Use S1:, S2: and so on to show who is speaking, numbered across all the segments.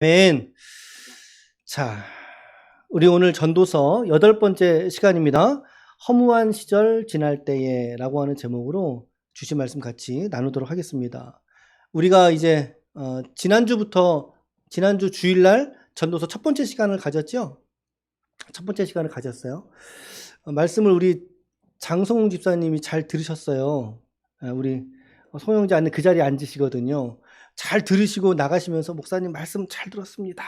S1: 아멘. 자, 우리 오늘 전도서 8번째 시간입니다. 허무한 시절 지날 때에 라고 하는 제목으로 주신 말씀 같이 나누도록 하겠습니다. 우리가 이제 지난주 주일날 전도서 첫 번째 시간을 가졌죠? 첫 번째 시간을 가졌어요. 말씀을 우리 장성웅 집사님이 잘 들으셨어요. 우리 송영재 안에 그 자리에 앉으시거든요. 잘 들으시고 나가시면서 목사님 말씀 잘 들었습니다.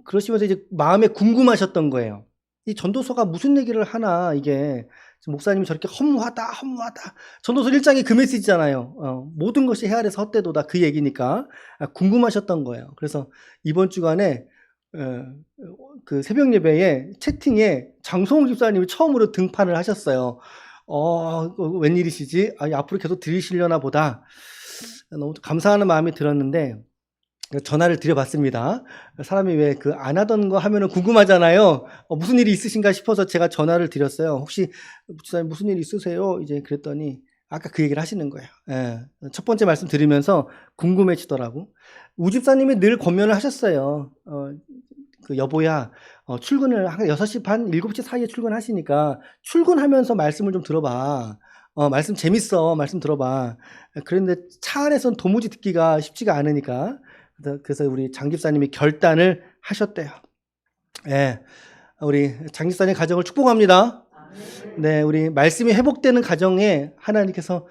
S1: 그러시면서 이제 마음에 궁금하셨던 거예요. 이 전도서가 무슨 얘기를 하나, 이게. 목사님이 저렇게 허무하다. 전도서 1장이 그 메시지잖아요. 모든 것이 헤아려서 헛되도다. 그 얘기니까. 궁금하셨던 거예요. 그래서 이번 주간에, 그 새벽 예배에 채팅에 장성욱 집사님이 처음으로 등판을 하셨어요. 웬일이시지? 앞으로 계속 들으시려나 보다. 너무 감사하는 마음이 들었는데, 전화를 드려봤습니다. 사람이 왜 안 하던 거 하면은 궁금하잖아요. 무슨 일이 있으신가 싶어서 제가 전화를 드렸어요. 혹시 목사님 무슨 일 있으세요? 이제 그랬더니 아까 그 얘기를 하시는 거예요. 예. 첫 번째 말씀 들으면서 궁금해지더라고. 우집사님이 늘 권면을 하셨어요. 여보야, 출근을 6시 반, 7시 사이에 출근하시니까 출근하면서 말씀을 좀 들어봐. 말씀 재밌어. 말씀 들어봐. 그런데 차 안에서는 도무지 듣기가 쉽지가 않으니까. 그래서 우리 장 집사님이 결단을 하셨대요. 예. 우리 장 집사님 가정을 축복합니다. 네, 우리 말씀이 회복되는 가정에 하나님께서,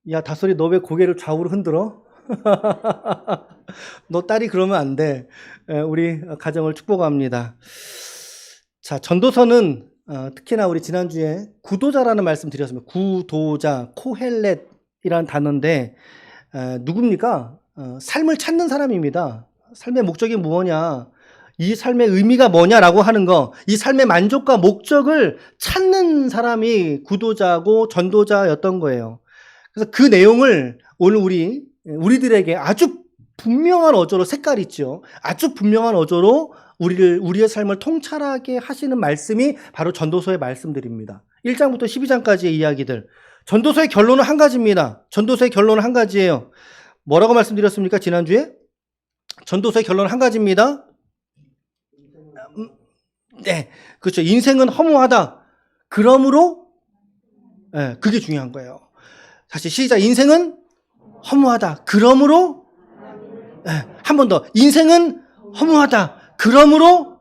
S1: 야, 다솔이 너 왜 고개를 좌우로 흔들어? 너 딸이 그러면 안 돼. 우리 가정을 축복합니다. 자, 전도서는 특히나 우리 지난주에 구도자라는 말씀 드렸습니다. 구도자, 코헬렛이라는 단어인데 누굽니까? 삶을 찾는 사람입니다. 삶의 목적이 무엇냐? 이 삶의 의미가 뭐냐라고 하는 거, 이 삶의 만족과 목적을 찾는 사람이 구도자고 전도자였던 거예요. 그래서 그 내용을 오늘 우리들에게 아주 분명한 어조로, 색깔 있죠. 아주 분명한 어조로 우리의 삶을 통찰하게 하시는 말씀이 바로 전도서의 말씀들입니다. 1장부터 12장까지의 이야기들. 전도서의 결론은 한 가지입니다. 전도서의 결론은 한 가지예요. 뭐라고 말씀드렸습니까? 지난주에? 전도서의 결론은 한 가지입니다. 네, 그렇죠. 인생은 허무하다. 그러므로, 네, 그게 중요한 거예요. 다시 시작. 인생은 허무하다. 그러므로, 네, 한 번 더. 인생은 허무하다. 그러므로,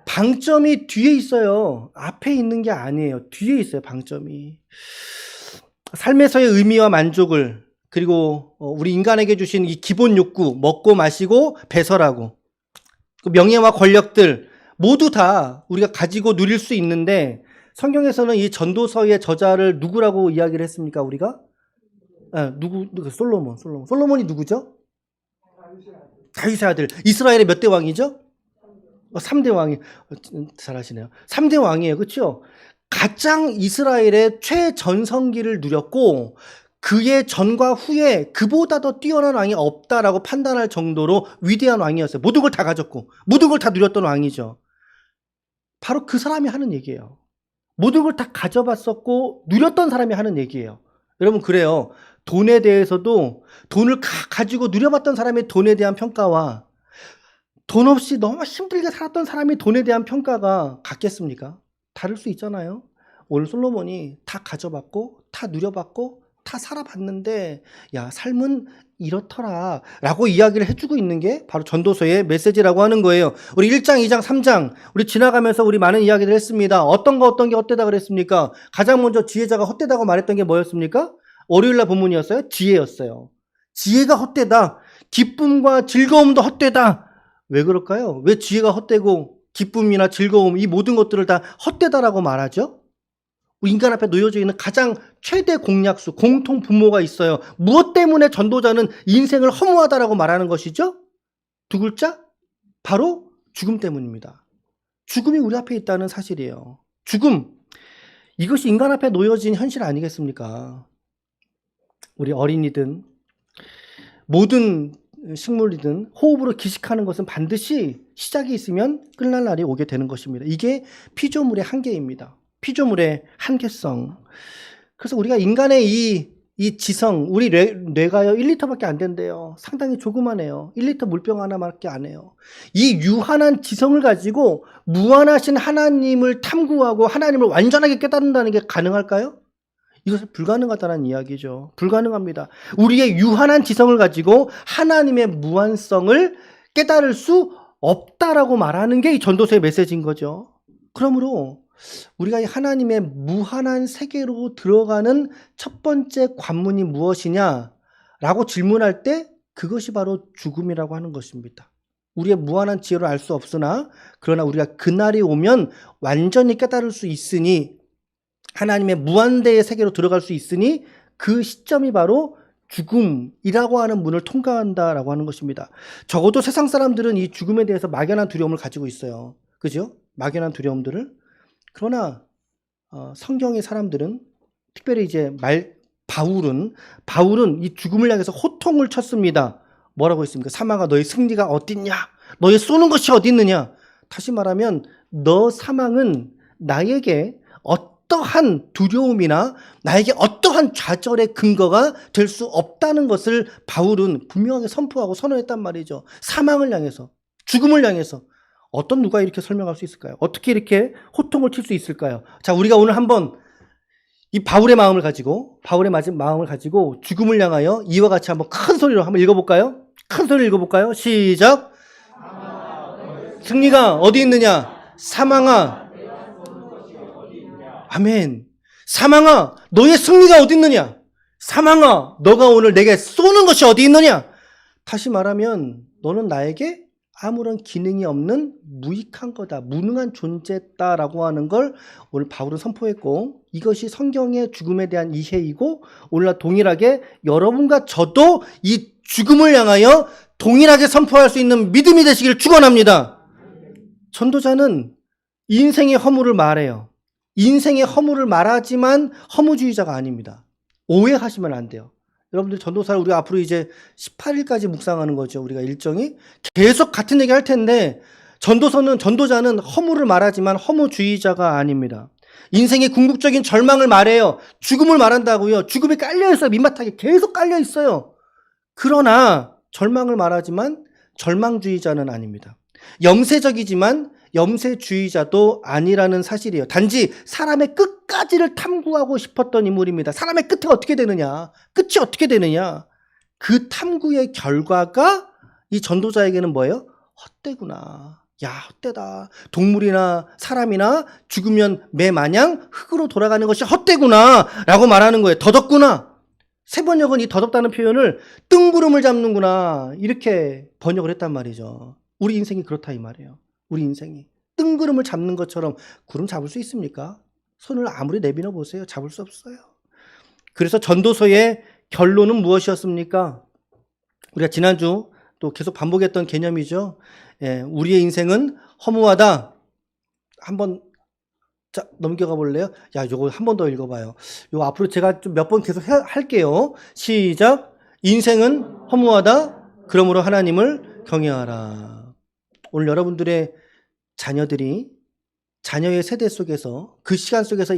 S1: 방점이 뒤에 있어요. 앞에 있는 게 아니에요. 뒤에 있어요, 방점이. 삶에서의 의미와 만족을, 그리고 우리 인간에게 주신 이 기본 욕구, 먹고 마시고 배설하고, 명예와 권력들 모두 다 우리가 가지고 누릴 수 있는데, 성경에서는 이 전도서의 저자를 누구라고 이야기를 했습니까? 우리가? 솔로몬이 누구죠? 다윗의 아들. 이스라엘의 몇 대 왕이죠? 3대 왕이. 잘하시네요. 3대 왕이에요. 그렇죠? 가장 이스라엘의 최전성기를 누렸고, 그의 전과 후에 그보다 더 뛰어난 왕이 없다라고 판단할 정도로 위대한 왕이었어요. 모든 걸 다 가졌고 모든 걸 다 누렸던 왕이죠. 바로 그 사람이 하는 얘기예요. 모든 걸 다 가져봤었고 누렸던 사람이 하는 얘기예요. 여러분, 그래요. 돈에 대해서도 돈을 가지고 누려봤던 사람의 돈에 대한 평가와 돈 없이 너무 힘들게 살았던 사람의 돈에 대한 평가가 같겠습니까? 다를 수 있잖아요. 오늘 솔로몬이 다 가져봤고 다 누려봤고 다 살아봤는데, 야, 삶은 이렇더라 라고 이야기를 해주고 있는 게 바로 전도서의 메시지라고 하는 거예요. 우리 1장, 2장, 3장 우리 지나가면서 우리 많은 이야기를 했습니다. 어떤 게 헛되다 그랬습니까? 가장 먼저 지혜자가 헛되다고 말했던 게 뭐였습니까? 월요일날 본문이었어요? 지혜였어요. 지혜가 헛되다. 기쁨과 즐거움도 헛되다. 왜 그럴까요? 왜 지혜가 헛되고 기쁨이나 즐거움, 이 모든 것들을 다 헛되다라고 말하죠? 인간 앞에 놓여져 있는 가장 최대 공약수, 공통 분모가 있어요. 무엇 때문에 전도자는 인생을 허무하다라고 말하는 것이죠? 두 글자? 바로 죽음 때문입니다. 죽음이 우리 앞에 있다는 사실이에요. 죽음. 이것이 인간 앞에 놓여진 현실 아니겠습니까? 우리 어린이든 모든 식물이든 호흡으로 기식하는 것은 반드시 시작이 있으면 끝날 날이 오게 되는 것입니다. 이게 피조물의 한계입니다. 피조물의 한계성. 그래서 우리가 인간의 이 이 지성, 우리 뇌가요, 1리터밖에 안 된대요. 상당히 조그마해요. 1리터 물병 하나밖에 안 해요. 이 유한한 지성을 가지고 무한하신 하나님을 탐구하고 하나님을 완전하게 깨닫는다는 게 가능할까요? 이것은 불가능하다는 이야기죠. 불가능합니다. 우리의 유한한 지성을 가지고 하나님의 무한성을 깨달을 수 없다라고 말하는 게 이 전도서의 메시지인 거죠. 그러므로 우리가 이 하나님의 무한한 세계로 들어가는 첫 번째 관문이 무엇이냐라고 질문할 때 그것이 바로 죽음이라고 하는 것입니다. 우리의 무한한 지혜로 알 수 없으나 그러나 우리가 그날이 오면 완전히 깨달을 수 있으니 하나님의 무한대의 세계로 들어갈 수 있으니 그 시점이 바로 죽음이라고 하는 문을 통과한다라고 하는 것입니다. 적어도 세상 사람들은 이 죽음에 대해서 막연한 두려움을 가지고 있어요. 그죠? 막연한 두려움들을. 그러나 성경의 사람들은 특별히 이제 바울은 이 죽음을 향해서 호통을 쳤습니다. 뭐라고 했습니까? 사망아 너의 승리가 어딨냐? 너의 쏘는 것이 어디 있느냐? 다시 말하면 너 사망은 나에게 어떠한 두려움이나 나에게 어떠한 좌절의 근거가 될 수 없다는 것을 바울은 분명하게 선포하고 선언했단 말이죠. 사망을 향해서, 죽음을 향해서. 어떤 누가 이렇게 설명할 수 있을까요? 어떻게 이렇게 호통을 칠 수 있을까요? 자, 우리가 오늘 한번 이 바울의 마음을 가지고 죽음을 향하여 이와 같이 한번 큰 소리로 한번 읽어볼까요? 큰 소리로 읽어볼까요? 시작. 승리가 어디 있느냐? 사망아. 아멘. 사망아, 너의 승리가 어디 있느냐? 사망아, 너가 오늘 내게 쏘는 것이 어디 있느냐? 다시 말하면 너는 나에게 아무런 기능이 없는 무익한 거다, 무능한 존재다라고 하는 걸 오늘 바울은 선포했고, 이것이 성경의 죽음에 대한 이해이고 오늘날 동일하게 여러분과 저도 이 죽음을 향하여 동일하게 선포할 수 있는 믿음이 되시길 축원합니다. 전도자는 인생의 허물을 말해요. 인생의 허물을 말하지만 허무주의자가 아닙니다. 오해하시면 안 돼요. 여러분들 전도사를 우리가 앞으로 이제 18일까지 묵상하는 거죠. 우리가 일정이 계속 같은 얘기 할 텐데 전도자는 허물을 말하지만 허무주의자가 아닙니다. 인생의 궁극적인 절망을 말해요. 죽음을 말한다고요. 죽음에 깔려있어요. 밑바닥에 계속 깔려있어요. 그러나 절망을 말하지만 절망주의자는 아닙니다. 염세적이지만 염세주의자도 아니라는 사실이에요. 단지 사람의 끝까지를 탐구하고 싶었던 인물입니다. 사람의 끝이 어떻게 되느냐, 그 탐구의 결과가 이 전도자에게는 뭐예요? 헛되구나. 야, 헛되다. 동물이나 사람이나 죽으면 매 마냥 흙으로 돌아가는 것이 헛되구나 라고 말하는 거예요. 더덥구나. 세번역은 이 더덥다는 표현을 뜬구름을 잡는구나 이렇게 번역을 했단 말이죠. 우리 인생이 그렇다 이 말이에요. 우리 인생이 뜬구름을 잡는 것처럼. 구름 잡을 수 있습니까? 손을 아무리 내밀어 보세요. 잡을 수 없어요. 그래서 전도서의 결론은 무엇이었습니까? 우리가 지난주 또 계속 반복했던 개념이죠. 우리의 인생은 허무하다. 한번 넘겨가 볼래요? 야, 요거 한 번 더 읽어봐요. 요거 앞으로 제가 좀 몇 번 계속 할게요. 시작. 인생은 허무하다. 그러므로 하나님을 경외하라. 오늘 여러분들의 자녀들이 자녀의 세대 속에서 그 시간 속에서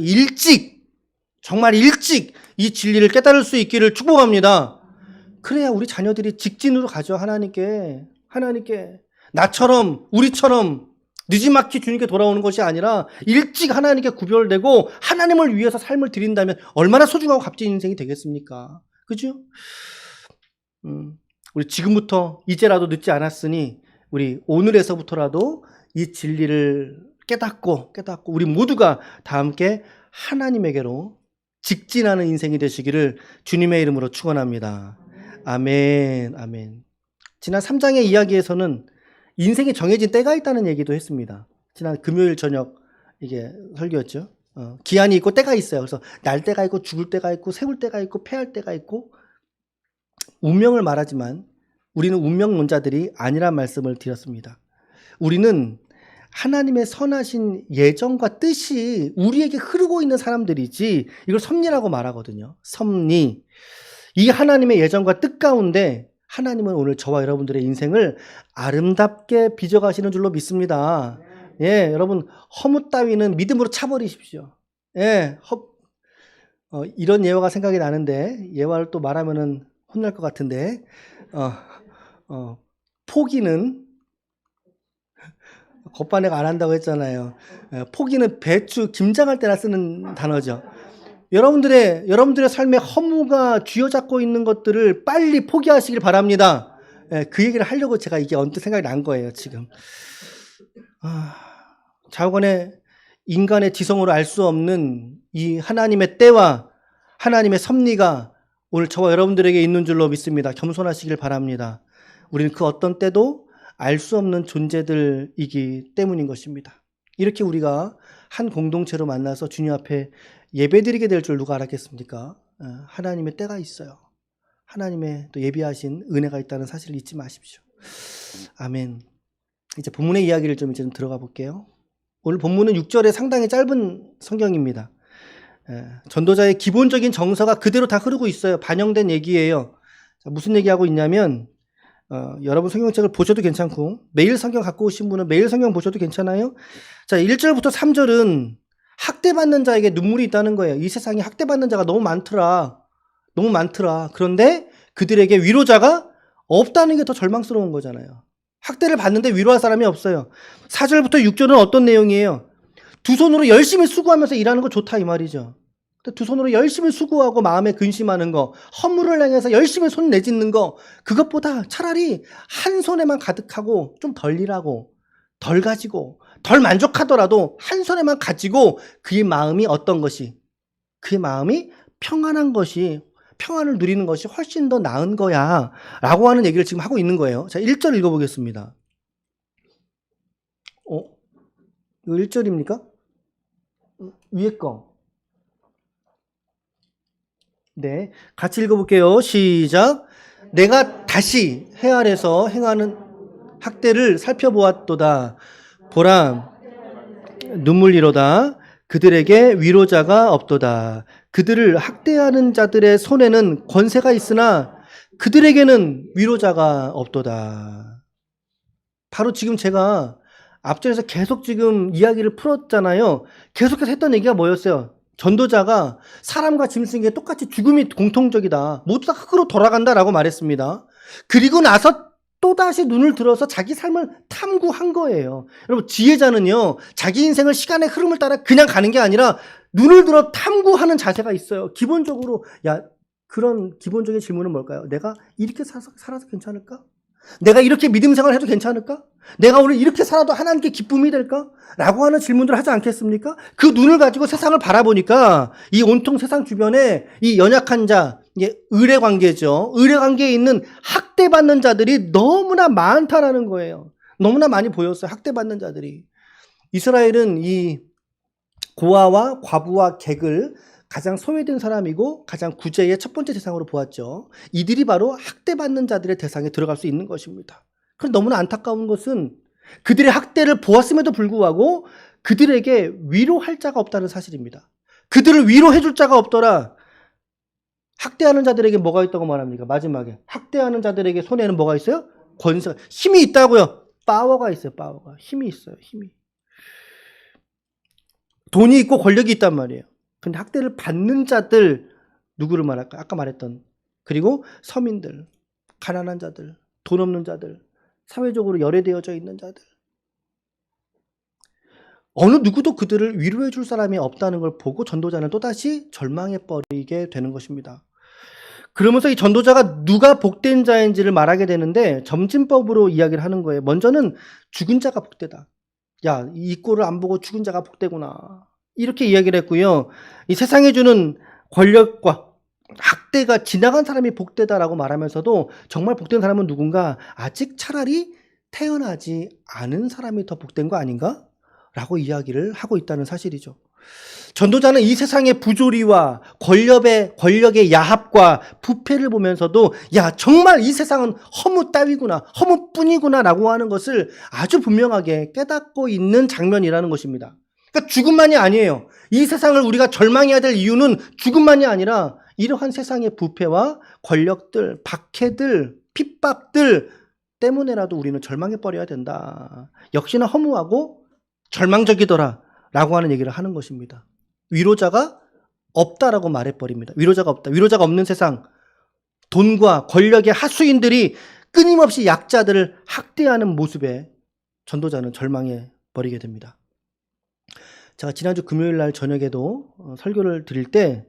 S1: 정말 일찍 이 진리를 깨달을 수 있기를 축복합니다. 그래야 우리 자녀들이 직진으로 가죠. 하나님께 나처럼 우리처럼 늦지막히 주님께 돌아오는 것이 아니라 일찍 하나님께 구별되고 하나님을 위해서 삶을 드린다면 얼마나 소중하고 값진 인생이 되겠습니까? 그죠? 우리 지금부터 이제라도 늦지 않았으니 우리 오늘에서부터라도 이 진리를 깨닫고 우리 모두가 다 함께 하나님에게로 직진하는 인생이 되시기를 주님의 이름으로 축원합니다. 아멘, 아멘. 지난 3장의 이야기에서는 인생이 정해진 때가 있다는 얘기도 했습니다. 지난 금요일 저녁 이게 설교였죠. 기한이 있고 때가 있어요. 그래서 날 때가 있고 죽을 때가 있고 세울 때가 있고 패할 때가 있고 운명을 말하지만 우리는 운명론자들이 아니란 말씀을 드렸습니다. 우리는 하나님의 선하신 예정과 뜻이 우리에게 흐르고 있는 사람들이지 이걸 섭리라고 말하거든요. 섭리. 이 하나님의 예정과 뜻 가운데 하나님은 오늘 저와 여러분들의 인생을 아름답게 빚어가시는 줄로 믿습니다. 여러분 허무 따위는 믿음으로 차버리십시오. 이런 예화가 생각이 나는데, 예화를 또 말하면은 혼날 것 같은데, 포기는, 겉바내가 안 한다고 했잖아요. 포기는 배추, 김장할 때나 쓰는 단어죠. 여러분들의 삶에 허무가 쥐어잡고 있는 것들을 빨리 포기하시길 바랍니다. 그 얘기를 하려고 제가 이게 언뜻 생각이 난 거예요, 지금. 자관의 인간의 지성으로 알 수 없는 이 하나님의 때와 하나님의 섭리가 오늘 저와 여러분들에게 있는 줄로 믿습니다. 겸손하시길 바랍니다. 우리는 그 어떤 때도 알 수 없는 존재들이기 때문인 것입니다. 이렇게 우리가 한 공동체로 만나서 주님 앞에 예배드리게 될 줄 누가 알았겠습니까? 하나님의 때가 있어요. 하나님의 또 예비하신 은혜가 있다는 사실을 잊지 마십시오. 아멘. 이제 본문의 이야기를 좀 이제 들어가 볼게요. 오늘 본문은 6절에 상당히 짧은 성경입니다. 전도자의 기본적인 정서가 그대로 다 흐르고 있어요. 반영된 얘기예요. 자, 무슨 얘기하고 있냐면 여러분 성경책을 보셔도 괜찮고 매일 성경 갖고 오신 분은 매일 성경 보셔도 괜찮아요. 자, 1절부터 3절은 학대받는 자에게 눈물이 있다는 거예요. 이 세상에 학대받는 자가 너무 많더라. 그런데 그들에게 위로자가 없다는 게 더 절망스러운 거잖아요. 학대를 받는데 위로할 사람이 없어요. 4절부터 6절은 어떤 내용이에요? 두 손으로 열심히 수고하면서 일하는 거 좋다 이 말이죠. 두 손으로 열심히 수고하고 마음에 근심하는 거, 허물을 향해서 열심히 손 내짓는 거, 그것보다 차라리 한 손에만 가득하고 좀 덜 일하고 덜 가지고 덜 만족하더라도 한 손에만 가지고 그의 마음이 어떤 것이, 그의 마음이 평안한 것이, 평안을 누리는 것이 훨씬 더 나은 거야 라고 하는 얘기를 지금 하고 있는 거예요. 자, 1절 읽어보겠습니다. 이거 1절입니까? 위에 거. 네, 같이 읽어볼게요. 시작. 내가 다시 해 아래서 행하는 학대를 살펴보았도다. 보라, 눈물이로다. 그들에게 위로자가 없도다. 그들을 학대하는 자들의 손에는 권세가 있으나 그들에게는 위로자가 없도다. 바로 지금 제가 앞전에서 계속 지금 이야기를 풀었잖아요. 계속해서 했던 얘기가 뭐였어요? 전도자가 사람과 짐승에게 똑같이 죽음이 공통적이다. 모두 다 흙으로 돌아간다라고 말했습니다. 그리고 나서 또다시 눈을 들어서 자기 삶을 탐구한 거예요. 여러분, 지혜자는요, 자기 인생을 시간의 흐름을 따라 그냥 가는 게 아니라 눈을 들어 탐구하는 자세가 있어요. 기본적으로, 그런 기본적인 질문은 뭘까요? 내가 이렇게 살아서 괜찮을까? 내가 이렇게 믿음 생활을 해도 괜찮을까? 내가 오늘 이렇게 살아도 하나님께 기쁨이 될까? 라고 하는 질문들을 하지 않겠습니까? 그 눈을 가지고 세상을 바라보니까 이 온통 세상 주변에 이 연약한 자, 의뢰 관계죠. 의뢰 관계에 있는 학대받는 자들이 너무나 많다라는 거예요. 너무나 많이 보였어요. 학대받는 자들이. 이스라엘은 이 고아와 과부와 객을 가장 소외된 사람이고 가장 구제의 첫 번째 대상으로 보았죠. 이들이 바로 학대받는 자들의 대상에 들어갈 수 있는 것입니다. 그런데 너무나 안타까운 것은 그들의 학대를 보았음에도 불구하고 그들에게 위로할 자가 없다는 사실입니다. 그들을 위로해 줄 자가 없더라. 학대하는 자들에게 뭐가 있다고 말합니까? 마지막에 학대하는 자들에게 손에는 뭐가 있어요? 권세가, 힘이 있다고요. 파워가 있어요. 파워가. 힘이 있어요. 힘이. 돈이 있고 권력이 있단 말이에요. 근데 학대를 받는 자들, 누구를 말할까? 아까 말했던, 그리고 서민들, 가난한 자들, 돈 없는 자들, 사회적으로 열애되어져 있는 자들, 어느 누구도 그들을 위로해 줄 사람이 없다는 걸 보고 전도자는 또다시 절망해 버리게 되는 것입니다. 그러면서 이 전도자가 누가 복된 자인지를 말하게 되는데 점진법으로 이야기를 하는 거예요. 먼저는 죽은 자가 복되다. 야, 이 꼴을 안 보고 죽은 자가 복되구나. 이렇게 이야기를 했고요. 이 세상에 주는 권력과 학대가 지나간 사람이 복되다라고 말하면서도 정말 복된 사람은 누군가? 아직 차라리 태어나지 않은 사람이 더 복된 거 아닌가? 라고 이야기를 하고 있다는 사실이죠. 전도자는 이 세상의 부조리와 권력의 야합과 부패를 보면서도 정말 이 세상은 허무 따위구나, 허무뿐이구나 라고 하는 것을 아주 분명하게 깨닫고 있는 장면이라는 것입니다. 그러니까 죽음만이 아니에요. 이 세상을 우리가 절망해야 될 이유는 죽음만이 아니라 이러한 세상의 부패와 권력들, 박해들, 핍박들 때문에라도 우리는 절망해버려야 된다. 역시나 허무하고 절망적이더라 라고 하는 얘기를 하는 것입니다. 위로자가 없다라고 말해버립니다. 위로자가 없다. 위로자가 없는 세상, 돈과 권력의 하수인들이 끊임없이 약자들을 학대하는 모습에 전도자는 절망해 버리게 됩니다. 제가 지난주 금요일 날 저녁에도 설교를 드릴 때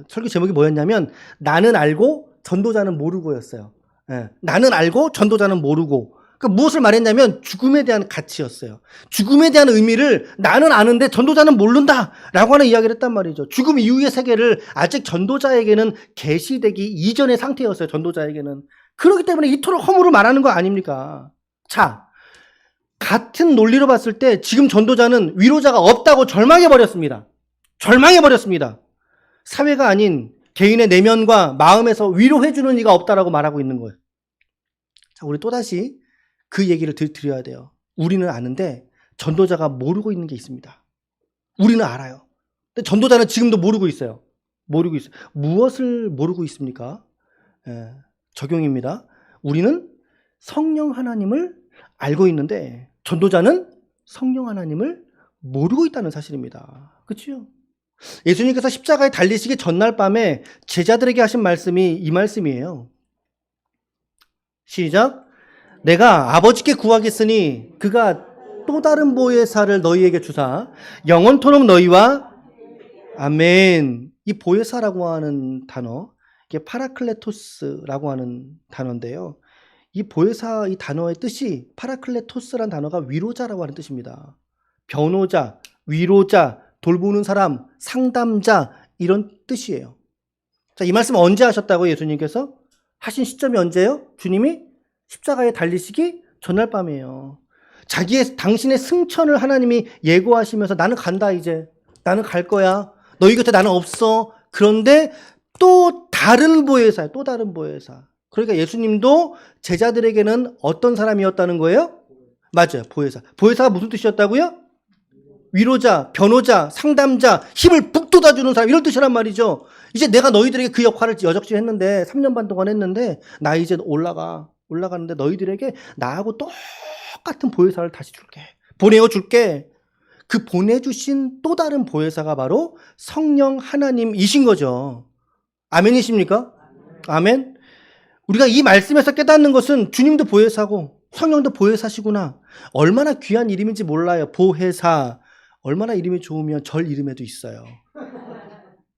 S1: 설교 제목이 뭐였냐면 나는 알고 전도자는 모르고였어요. 예, 나는 알고 전도자는 모르고. 그 무엇을 말했냐면 죽음에 대한 가치였어요. 죽음에 대한 의미를 나는 아는데 전도자는 모른다라고 하는 이야기를 했단 말이죠. 죽음 이후의 세계를 아직 전도자에게는 계시되기 이전의 상태였어요. 전도자에게는. 그렇기 때문에 이토록 허물을 말하는 거 아닙니까? 자, 같은 논리로 봤을 때 지금 전도자는 위로자가 없다고 절망해버렸습니다. 절망해버렸습니다. 사회가 아닌 개인의 내면과 마음에서 위로해주는 이가 없다라고 말하고 있는 거예요. 자, 우리 또다시 그 얘기를 드려야 돼요. 우리는 아는데 전도자가 모르고 있는 게 있습니다. 우리는 알아요. 근데 전도자는 지금도 모르고 있어요. 모르고 있어요. 무엇을 모르고 있습니까? 적용입니다. 우리는 성령 하나님을 알고 있는데 전도자는 성령 하나님을 모르고 있다는 사실입니다. 그렇죠? 예수님께서 십자가에 달리시기 전날 밤에 제자들에게 하신 말씀이 이 말씀이에요. 시작. 내가 아버지께 구하겠으니 그가 또 다른 보혜사를 너희에게 주사 영원토록 너희와 아멘. 이 보혜사라고 하는 단어, 이게 파라클레토스라고 하는 단어인데요. 이 보혜사 이 단어의 뜻이 파라클레토스라는 단어가 위로자라고 하는 뜻입니다. 변호자, 위로자, 돌보는 사람, 상담자 이런 뜻이에요. 자, 이 말씀 언제 하셨다고 예수님께서? 하신 시점이 언제예요? 주님이 십자가에 달리시기 전날 밤이에요. 당신의 승천을 하나님이 예고하시면서 나는 간다 이제. 나는 갈 거야. 너희 곁에 나는 없어. 그런데 또 다른 보혜사야. 또 다른 보혜사. 그러니까 예수님도 제자들에게는 어떤 사람이었다는 거예요? 맞아요. 보혜사. 보혜사가 무슨 뜻이었다고요? 위로자, 변호자, 상담자, 힘을 북돋아주는 사람 이런 뜻이란 말이죠. 이제 내가 너희들에게 그 역할을 여적지 했는데 3년 반 동안 했는데 나 이제 올라가는데 너희들에게 나하고 똑같은 보혜사를 다시 줄게. 보내어줄게. 그 보내주신 또 다른 보혜사가 바로 성령 하나님이신 거죠. 아멘이십니까? 아멘. 우리가 이 말씀에서 깨닫는 것은 주님도 보혜사고 성령도 보혜사시구나. 얼마나 귀한 이름인지 몰라요. 보혜사. 얼마나 이름이 좋으면 절 이름에도 있어요.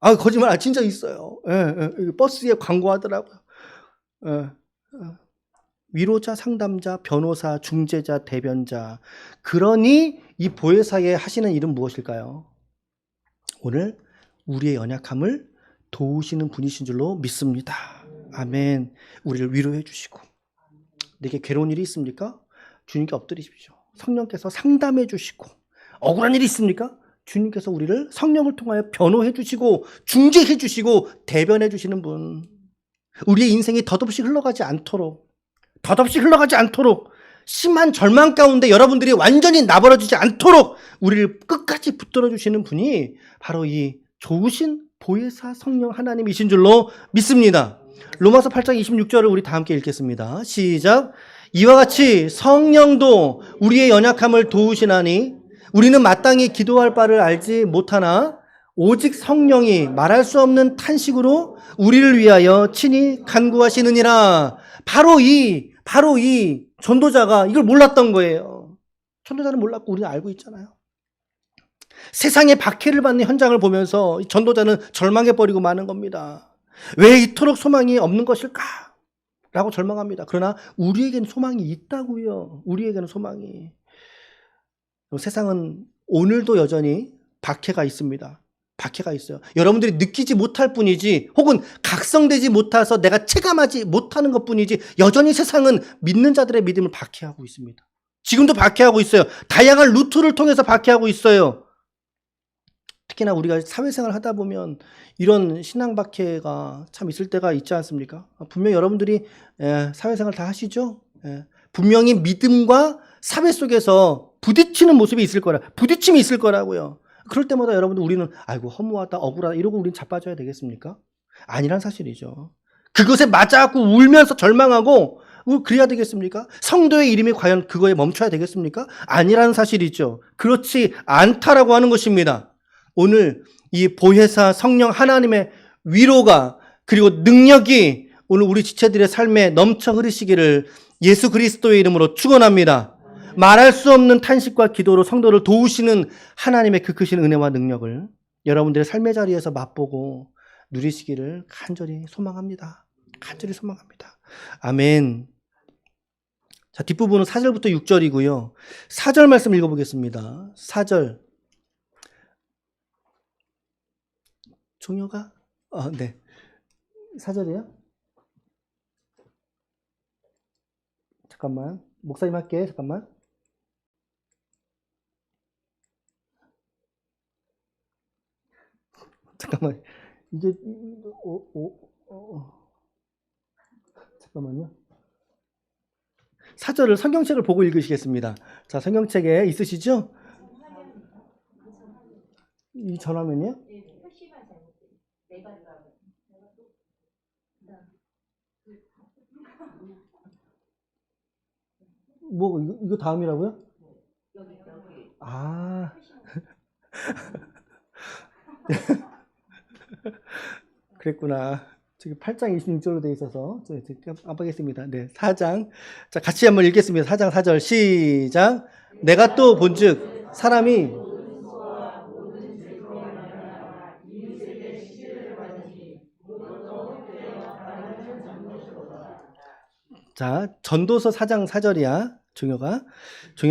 S1: 거짓말, 진짜 있어요. 버스에 광고하더라고요. 위로자, 상담자, 변호사, 중재자, 대변자. 그러니 이 보혜사에 하시는 일은 무엇일까요? 오늘 우리의 연약함을 도우시는 분이신 줄로 믿습니다. 아멘. 우리를 위로해 주시고. 내게 괴로운 일이 있습니까? 주님께 엎드리십시오. 성령께서 상담해 주시고. 억울한 일이 있습니까? 주님께서 우리를 성령을 통하여 변호해 주시고 중재해 주시고 대변해 주시는 분. 우리의 인생이 덧없이 흘러가지 않도록 심한 절망 가운데 여러분들이 완전히 나버려지지 않도록 우리를 끝까지 붙들어 주시는 분이 바로 이 좋으신 보혜사 성령 하나님이신 줄로 믿습니다. 로마서 8장 26절을 우리 다 함께 읽겠습니다. 시작. 이와 같이 성령도 우리의 연약함을 도우시나니 우리는 마땅히 기도할 바를 알지 못하나 오직 성령이 말할 수 없는 탄식으로 우리를 위하여 친히 간구하시느니라. 바로 이 전도자가 이걸 몰랐던 거예요. 전도자는 몰랐고 우리는 알고 있잖아요. 세상에 박해를 받는 현장을 보면서 전도자는 절망해버리고 마는 겁니다. 왜 이토록 소망이 없는 것일까? 라고 절망합니다. 그러나 우리에게는 소망이 있다고요. 우리에게는 소망이. 세상은 오늘도 여전히 박해가 있습니다. 박해가 있어요. 여러분들이 느끼지 못할 뿐이지 혹은 각성되지 못해서 내가 체감하지 못하는 것뿐이지 여전히 세상은 믿는 자들의 믿음을 박해하고 있습니다. 지금도 박해하고 있어요. 다양한 루트를 통해서 박해하고 있어요. 특히나 우리가 사회생활 하다 보면 이런 신앙 박해가 참 있을 때가 있지 않습니까? 분명히 여러분들이 사회생활 다 하시죠? 분명히 믿음과 사회 속에서 부딪히는 모습이 있을 거라, 부딪힘이 있을 거라고요. 그럴 때마다 여러분들 우리는 아이고 허무하다, 억울하다 이러고 우리는 자빠져야 되겠습니까? 아니란 사실이죠. 그것에 맞아갖고 울면서 절망하고 그래야 되겠습니까? 성도의 이름이 과연 그거에 멈춰야 되겠습니까? 아니라는 사실이죠. 그렇지 않다라고 하는 것입니다. 오늘 이 보혜사 성령 하나님의 위로가 그리고 능력이 오늘 우리 지체들의 삶에 넘쳐 흐르시기를 예수 그리스도의 이름으로 축원합니다. 말할 수 없는 탄식과 기도로 성도를 도우시는 하나님의 그 크신 은혜와 능력을 여러분들의 삶의 자리에서 맛보고 누리시기를 간절히 소망합니다. 간절히 소망합니다. 아멘. 자, 뒷부분은 4절부터 6절이고요. 4절 말씀 읽어보겠습니다. 4절. 종효가? 네. 4절이에요? 잠깐만. 목사님 할게. 잠깐만. 잠깐만. 이게, 잠깐만요. 4절을 성경책을 보고 읽으시겠습니다. 자, 성경책에 있으시죠? 이 전화면이요? 뭐, 이거 다음이라고요? 아. 그랬구나. 지금 8장 26절로 되어 있어서 깜빡했습니다. 네, 4장. 자, 같이 한번 읽겠습니다. 4장 4절 시작. 내가 또 본즉 사람이 자, 전도서 4장 4절이야. 종혁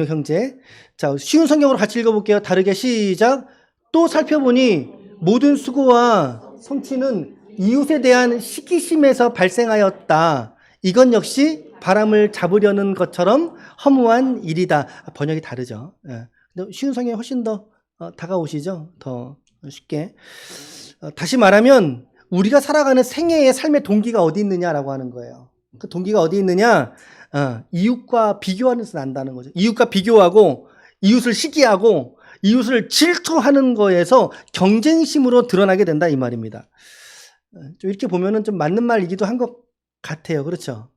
S1: 형제. 자, 쉬운 성경으로 같이 읽어볼게요. 다르게 시작. 또 살펴보니 모든 수고와 성취는 이웃에 대한 시기심에서 발생하였다. 이건 역시 바람을 잡으려는 것처럼 허무한 일이다. 번역이 다르죠. 쉬운 성경이 훨씬 더 다가오시죠. 더 쉽게. 다시 말하면 우리가 살아가는 생애의 삶의 동기가 어디 있느냐라고 하는 거예요. 그 동기가 어디 있느냐? 이웃과 비교하면서 난다는 거죠. 이웃과 비교하고 이웃을 시기하고 이웃을 질투하는 거에서 경쟁심으로 드러나게 된다 이 말입니다. 좀 이렇게 보면은 좀 맞는 말이기도 한 것 같아요. 그렇죠?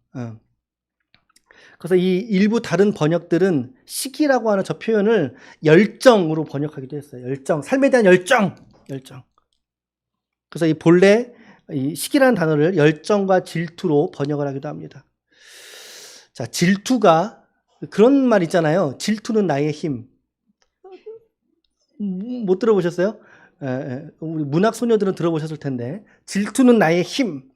S1: 그래서 이 일부 다른 번역들은 시기라고 하는 저 표현을 열정으로 번역하기도 했어요. 열정, 삶에 대한 열정. 그래서 이 본래 이 시기라는 단어를 열정과 질투로 번역을 하기도 합니다. 자, 질투가 그런 말 있잖아요. 질투는 나의 힘. 못 들어보셨어요? 우리 문학 소녀들은 들어보셨을 텐데 질투는 나의 힘.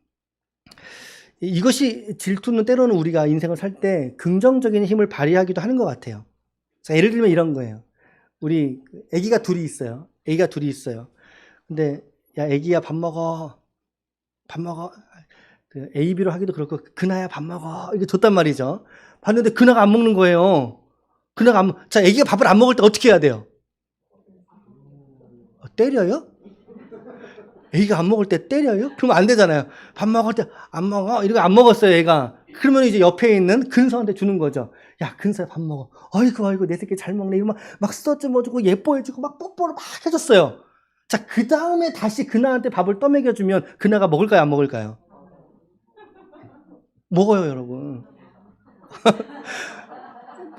S1: 이것이 질투는 때로는 우리가 인생을 살 때 긍정적인 힘을 발휘하기도 하는 것 같아요. 자, 예를 들면 이런 거예요. 우리 아기가 둘이 있어요. 근데 야 아기야 밥 먹어. 그 AB로 하기도 그렇고 그나야 밥 먹어 이게 줬단 말이죠. 봤는데 그나가 안 먹는 거예요. 자, 아기가 밥을 안 먹을 때 어떻게 해야 돼요? 때려요? 애기가 안 먹을 때 때려요? 그러면 안 되잖아요. 밥 먹을 때 안 먹어 이러고 안 먹었어요 애가. 그러면 이제 옆에 있는 근서한테 주는 거죠. 야 근서야 밥 먹어. 아이고 내 새끼 잘 먹네. 이거 막 쓰다듬어주고 예뻐해주고 막 뽀뽀를 막 해줬어요. 자, 그 다음에 다시 그나한테 밥을 떠먹여주면 그나가 먹을까요 안 먹을까요? 먹어요 여러분.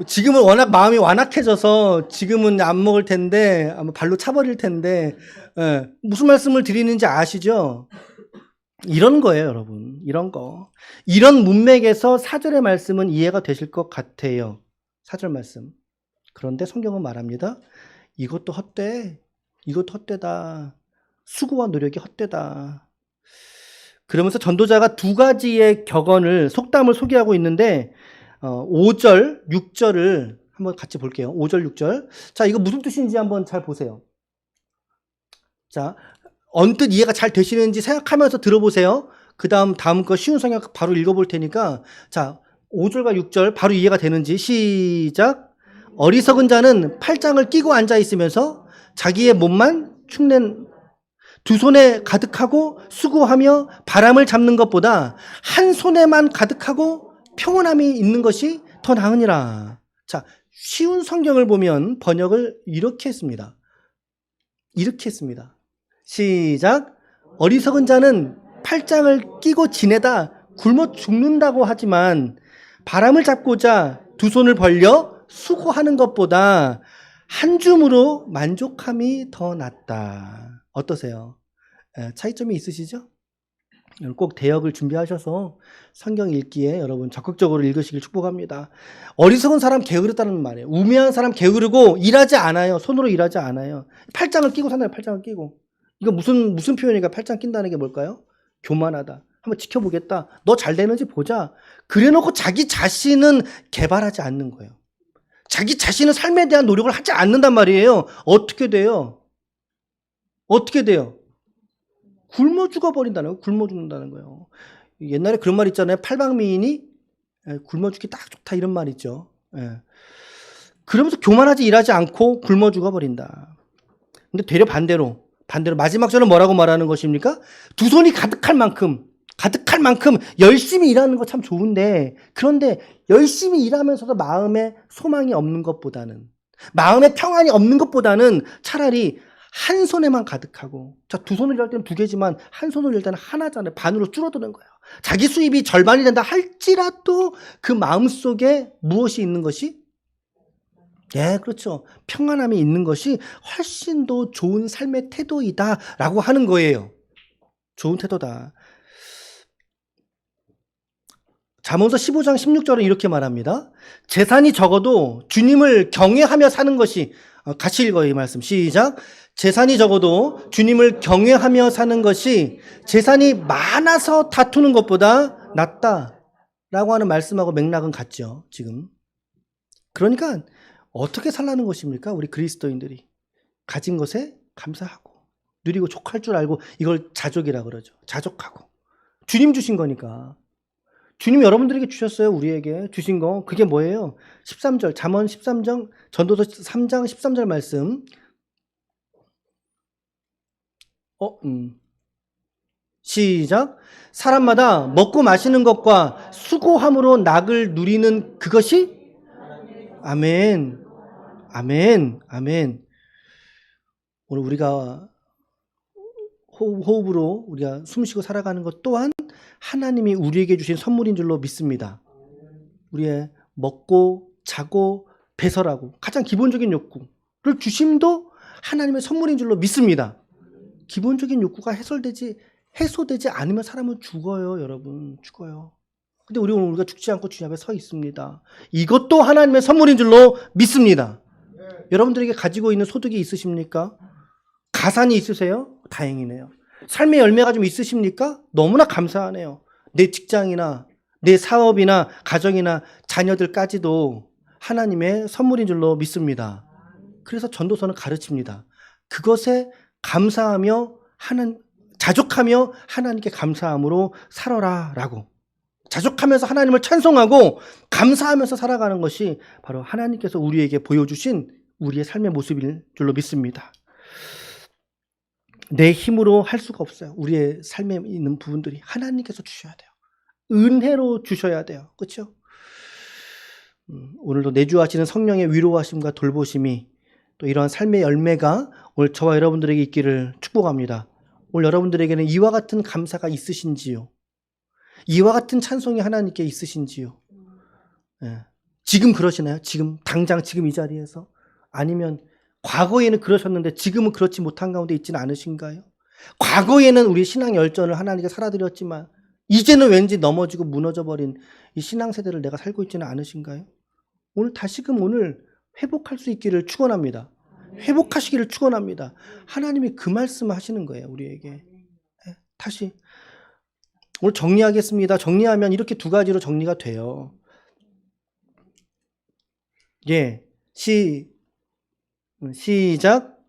S1: 지금은 워낙 마음이 완악해져서 지금은 안 먹을 텐데 아마 발로 차버릴 텐데 무슨 말씀을 드리는지 아시죠? 이런 거예요 여러분. 이런 문맥에서 4절의 말씀은 이해가 되실 것 같아요. 4절 말씀. 그런데 성경은 말합니다. 이것도 헛되다. 수고와 노력이 헛되다. 그러면서 전도자가 두 가지의 속담을 소개하고 있는데 5절, 6절을 한번 같이 볼게요. 5절, 6절. 자, 이거 무슨 뜻인지 한번 잘 보세요. 자, 언뜻 이해가 잘 되시는지 생각하면서 들어보세요. 다음 거 쉬운 성경 바로 읽어볼 테니까. 자, 5절과 6절 바로 이해가 되는지 시작. 어리석은 자는 팔짱을 끼고 앉아 있으면서 자기의 몸만 축낸 두 손에 가득하고 수고하며 바람을 잡는 것보다 한 손에만 가득하고 평온함이 있는 것이 더 나으니라. 자, 쉬운 성경을 보면 번역을 이렇게 했습니다. 시작. 어리석은 자는 팔짱을 끼고 지내다 굶어 죽는다고 하지만 바람을 잡고자 두 손을 벌려 수고하는 것보다 한 줌으로 만족함이 더 낫다. 어떠세요? 차이점이 있으시죠? 꼭 대역을 준비하셔서 성경 읽기에 여러분 적극적으로 읽으시길 축복합니다. 어리석은 사람 게으르다는 말이에요. 우매한 사람 게으르고 일하지 않아요. 손으로 일하지 않아요. 팔짱을 끼고 산다요. 팔짱을 끼고. 이거 무슨 표현이니까 팔짱 낀다는 게 뭘까요? 교만하다. 한번 지켜보겠다. 너 잘 되는지 보자. 그래놓고 자기 자신은 개발하지 않는 거예요. 자기 자신은 삶에 대한 노력을 하지 않는단 말이에요. 어떻게 돼요? 어떻게 돼요? 굶어 죽어버린다는 거예요. 굶어 죽는다는 거예요. 옛날에 그런 말 있잖아요. 팔방미인이 굶어 죽기 딱 좋다 이런 말 있죠. 그러면서 교만하지 일하지 않고 굶어 죽어버린다. 근데 되려 반대로 마지막 절은 뭐라고 말하는 것입니까? 두 손이 가득할 만큼 열심히 일하는 거 참 좋은데, 그런데 열심히 일하면서도 마음에 소망이 없는 것보다는, 마음에 평안이 없는 것보다는 차라리 한 손에만 가득하고, 자, 두 손을 열 때는 두 개지만 한 손을 열 때는 하나잖아요. 반으로 줄어드는 거예요. 자기 수입이 절반이 된다 할지라도 그 마음속에 무엇이 있는 것이? 예, 그렇죠. 평안함이 있는 것이 훨씬 더 좋은 삶의 태도이다라고 하는 거예요. 좋은 태도다. 잠언서 15장 16절은 이렇게 말합니다. 재산이 적어도 주님을 경외하며 사는 것이, 같이 읽어요, 이 말씀. 시작. 재산이 적어도 주님을 경외하며 사는 것이 재산이 많아서 다투는 것보다 낫다라고 하는 말씀하고 맥락은 같죠, 지금. 그러니까 어떻게 살라는 것입니까? 우리 그리스도인들이 가진 것에 감사하고 누리고 족할 줄 알고, 이걸 자족이라 그러죠. 자족하고. 주님 주신 거니까. 주님이 여러분들에게 주셨어요. 우리에게 주신 거. 그게 뭐예요? 13절, 잠언 13장, 전도서 3장 13절 말씀. 시작. 사람마다 먹고 마시는 것과 수고함으로 낙을 누리는 그것이? 아멘. 아멘. 아멘. 오늘 우리가 호흡으로 우리가 숨쉬고 살아가는 것 또한 하나님이 우리에게 주신 선물인 줄로 믿습니다. 우리의 먹고 자고 배설하고 가장 기본적인 욕구를 주심도 하나님의 선물인 줄로 믿습니다. 기본적인 욕구가 해소되지 않으면 사람은 죽어요, 여러분. 죽어요. 근데 우리가 죽지 않고 주님 앞에 서 있습니다. 이것도 하나님의 선물인 줄로 믿습니다. 여러분들에게 가지고 있는 소득이 있으십니까? 가산이 있으세요? 다행이네요. 삶의 열매가 좀 있으십니까? 너무나 감사하네요. 내 직장이나 내 사업이나 가정이나 자녀들까지도 하나님의 선물인 줄로 믿습니다. 그래서 전도서는 가르칩니다. 그것에 감사하며 자족하며 하나님께 감사함으로 살아라 라고. 자족하면서 하나님을 찬송하고 감사하면서 살아가는 것이 바로 하나님께서 우리에게 보여주신 우리의 삶의 모습일 줄로 믿습니다. 내 힘으로 할 수가 없어요. 우리의 삶에 있는 부분들이 하나님께서 주셔야 돼요. 은혜로 주셔야 돼요. 그렇죠? 오늘도 내주하시는 성령의 위로하심과 돌보심이 또 이러한 삶의 열매가 오늘 저와 여러분들에게 있기를 축복합니다. 오늘 여러분들에게는 이와 같은 감사가 있으신지요? 이와 같은 찬송이 하나님께 있으신지요? 지금 그러시나요? 당장 지금 이 자리에서? 아니면 과거에는 그러셨는데 지금은 그렇지 못한 가운데 있지는 않으신가요? 과거에는 우리 신앙 열전을 하나님께 살아드렸지만 이제는 왠지 넘어지고 무너져버린 이 신앙세대를 내가 살고 있지는 않으신가요? 오늘 다시금 회복할 수 있기를 축원합니다. 회복하시기를 축원합니다. 하나님이 그 말씀을 하시는 거예요, 우리에게. 다시 오늘 정리하겠습니다. 정리하면 이렇게 두 가지로 정리가 돼요. 시작.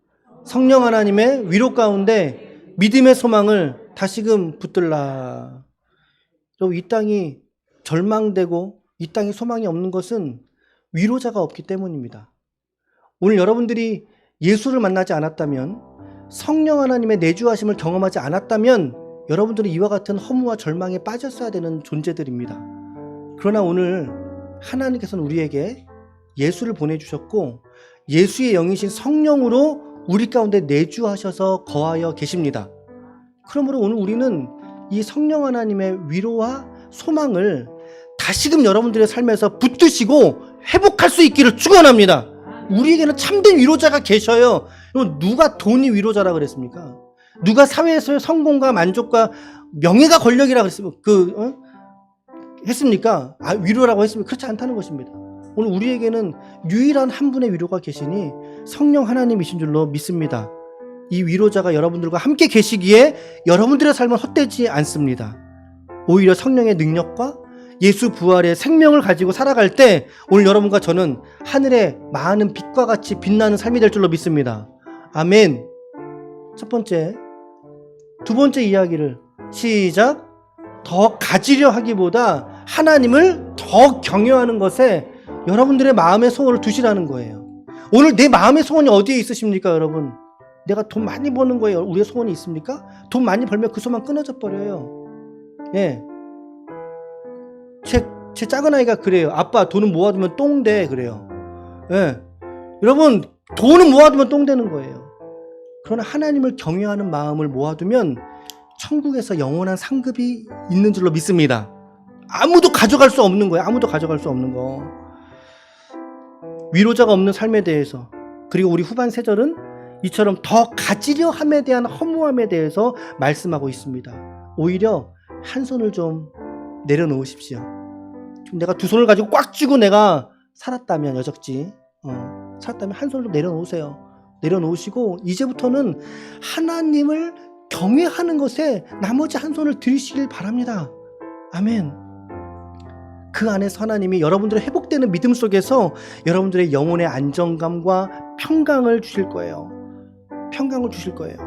S1: 성령 하나님의 위로 가운데 믿음의 소망을 다시금 붙들라. 이 땅이 절망되고 이 땅에 소망이 없는 것은 위로자가 없기 때문입니다. 오늘 여러분들이 예수를 만나지 않았다면, 성령 하나님의 내주하심을 경험하지 않았다면 여러분들은 이와 같은 허무와 절망에 빠졌어야 되는 존재들입니다. 그러나 오늘 하나님께서는 우리에게 예수를 보내주셨고 예수의 영이신 성령으로 우리 가운데 내주하셔서 거하여 계십니다. 그러므로 오늘 우리는 이 성령 하나님의 위로와 소망을 다시금 여러분들의 삶에서 붙드시고 회복할 수 있기를 축원합니다. 우리에게는 참된 위로자가 계셔요. 누가 돈이 위로자라 그랬습니까? 누가 사회에서의 성공과 만족과 명예가 권력이라 그랬습니까? 했습니까? 위로라고 했습니까? 그렇지 않다는 것입니다. 오늘 우리에게는 유일한 한 분의 위로가 계시니 성령 하나님이신 줄로 믿습니다. 이 위로자가 여러분들과 함께 계시기에 여러분들의 삶은 헛되지 않습니다. 오히려 성령의 능력과 예수 부활의 생명을 가지고 살아갈 때 오늘 여러분과 저는 하늘의 많은 빛과 같이 빛나는 삶이 될 줄로 믿습니다. 아멘. 첫 번째. 두 번째 이야기를 시작. 더 가지려 하기보다 하나님을 더 경외하는 것에 여러분들의 마음의 소원을 두시라는 거예요. 오늘 내 마음의 소원이 어디에 있으십니까, 여러분? 내가 돈 많이 버는 거에 우리의 소원이 있습니까? 돈 많이 벌면 그 소망 끊어져 버려요. 예. 제 작은 아이가 그래요. 아빠, 돈은 모아두면 똥돼. 그래요. 예. 여러분, 돈은 모아두면 똥되는 거예요. 그러나 하나님을 경외하는 마음을 모아두면 천국에서 영원한 상급이 있는 줄로 믿습니다. 아무도 가져갈 수 없는 거예요. 아무도 가져갈 수 없는 거. 위로자가 없는 삶에 대해서, 그리고 우리 후반 세절은 이처럼 더 가지려 함에 대한 허무함에 대해서 말씀하고 있습니다. 오히려 한 손을 좀 내려놓으십시오. 내가 두 손을 가지고 꽉 쥐고 내가 살았다면 여적지 살았다면 한 손을 내려놓으세요. 내려놓으시고 이제부터는 하나님을 경외하는 것에 나머지 한 손을 들이시길 바랍니다. 아멘. 그 안에서 하나님이 여러분들의 회복되는 믿음 속에서 여러분들의 영혼의 안정감과 평강을 주실 거예요. 평강을 주실 거예요.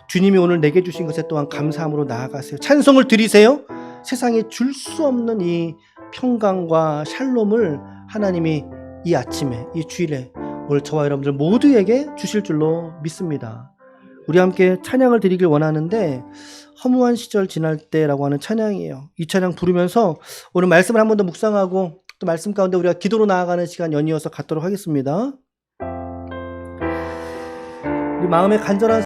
S1: 주님이 오늘 내게 주신 것에 또한 감사함으로 나아가세요. 찬송을 드리세요. 세상에 줄 수 없는 이 평강과 샬롬을 하나님이 이 아침에, 이 주일에 오늘 저와 여러분들 모두에게 주실 줄로 믿습니다. 우리 함께 찬양을 드리길 원하는데 허무한 시절 지날 때라고 하는 찬양이에요. 이 찬양 부르면서 오늘 말씀을 한 번 더 묵상하고 또 말씀 가운데 우리가 기도로 나아가는 시간 연이어서 갖도록 하겠습니다. 우리 마음의 간절한